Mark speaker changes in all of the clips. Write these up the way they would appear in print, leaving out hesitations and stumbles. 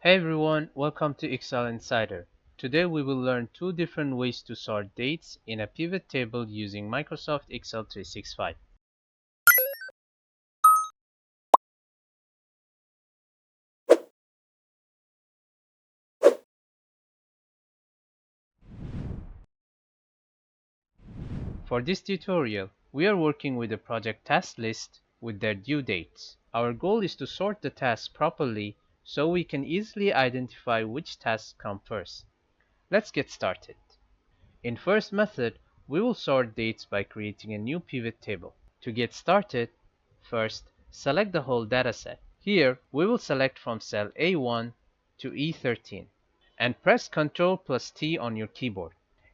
Speaker 1: Hey everyone, welcome to Excel Insider. Today we will learn two different ways to sort dates in a pivot table using Microsoft Excel 365. For this tutorial, we are working with a project task list with their due dates. Our goal is to sort the tasks properly so we can easily identify which tasks come first. Let's get started. In first method, we will sort dates by creating a new pivot table. To get started, first select the whole dataset. Here, we will select from cell A1 to E13 and press Ctrl plus T on your keyboard.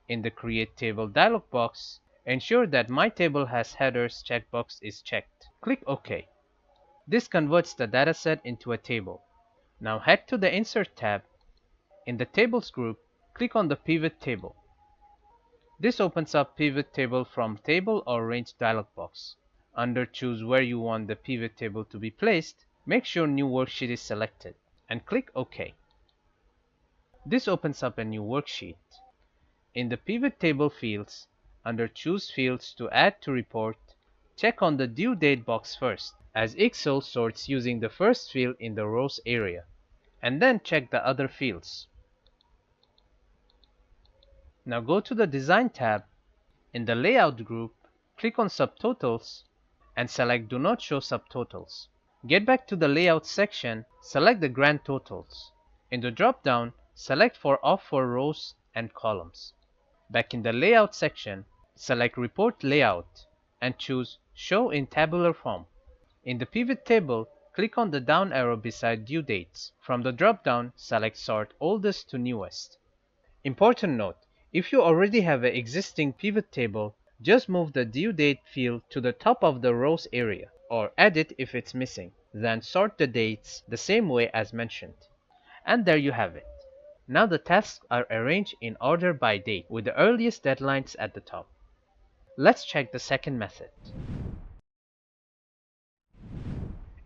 Speaker 1: In the Create Table dialog box, ensure that My Table Has Headers checkbox is checked. Click OK. This converts the dataset into a table. Now head to the Insert tab. In the Tables group, click on the Pivot Table. This opens up Pivot Table from Table or Range dialog box. Under Choose where you want the pivot table to be placed, make sure New Worksheet is selected, and click OK. This opens up a new worksheet. In the Pivot Table fields, under Choose Fields to Add to Report, check on the Due Date box first, as Excel sorts using the first field in the rows area, and then check the other fields. Now go to the Design tab. In the Layout group, click on Subtotals and select Do Not Show Subtotals. Get back to the Layout section, select the Grand Totals. In the drop-down, select Off for rows and columns. Back in the Layout section, select Report Layout and choose Show in Tabular Form. In the Pivot Table, click on the down arrow beside Due Dates. From the drop-down, select Sort Oldest to Newest. Important note: if you already have an existing pivot table, just move the due date field to the top of the rows area, or add it if it's missing. Then sort the dates the same way as mentioned. And there you have it. Now the tasks are arranged in order by date, with the earliest deadlines at the top. Let's check the second method.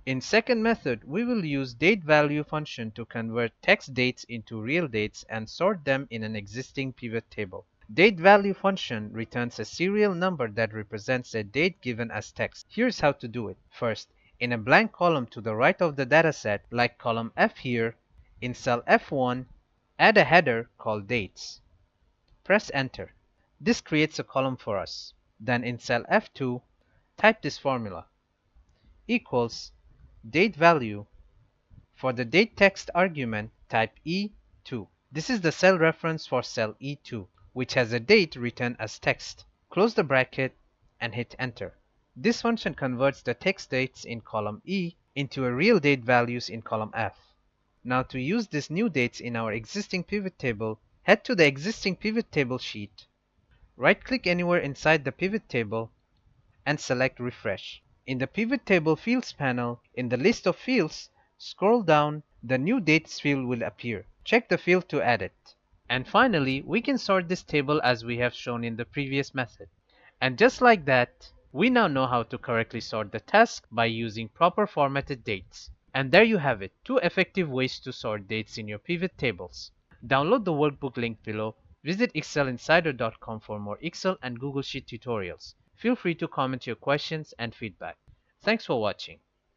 Speaker 1: In second method, we will use dateValue function to convert text dates into real dates and sort them in an existing pivot table. DateValue function returns a serial number that represents a date given as text. Here's how to do it. First, in a blank column to the right of the dataset, like column F here, in cell F1, add a header called Dates. Press Enter. This creates a column for us. Then in cell F2, type this formula: equals date value. For the date text argument, type E2. This is the cell reference for cell E2, which has a date written as text. Close the bracket and hit enter. This function converts the text dates in column E into a real date values in column F. Now to use these new dates in our existing pivot table, head to the existing pivot table sheet, right-click anywhere inside the pivot table, and select Refresh. In the Pivot Table Fields panel, in the list of fields, scroll down, the New Dates field will appear. Check the field to add it. And finally, we can sort this table as we have shown in the previous method. And just like that, we now know how to correctly sort the task by using proper formatted dates. And there you have it, two effective ways to sort dates in your pivot tables. Download the workbook link below. Visit excelinsider.com for more Excel and Google Sheet tutorials. Feel free to comment your questions and feedback. Thanks for watching.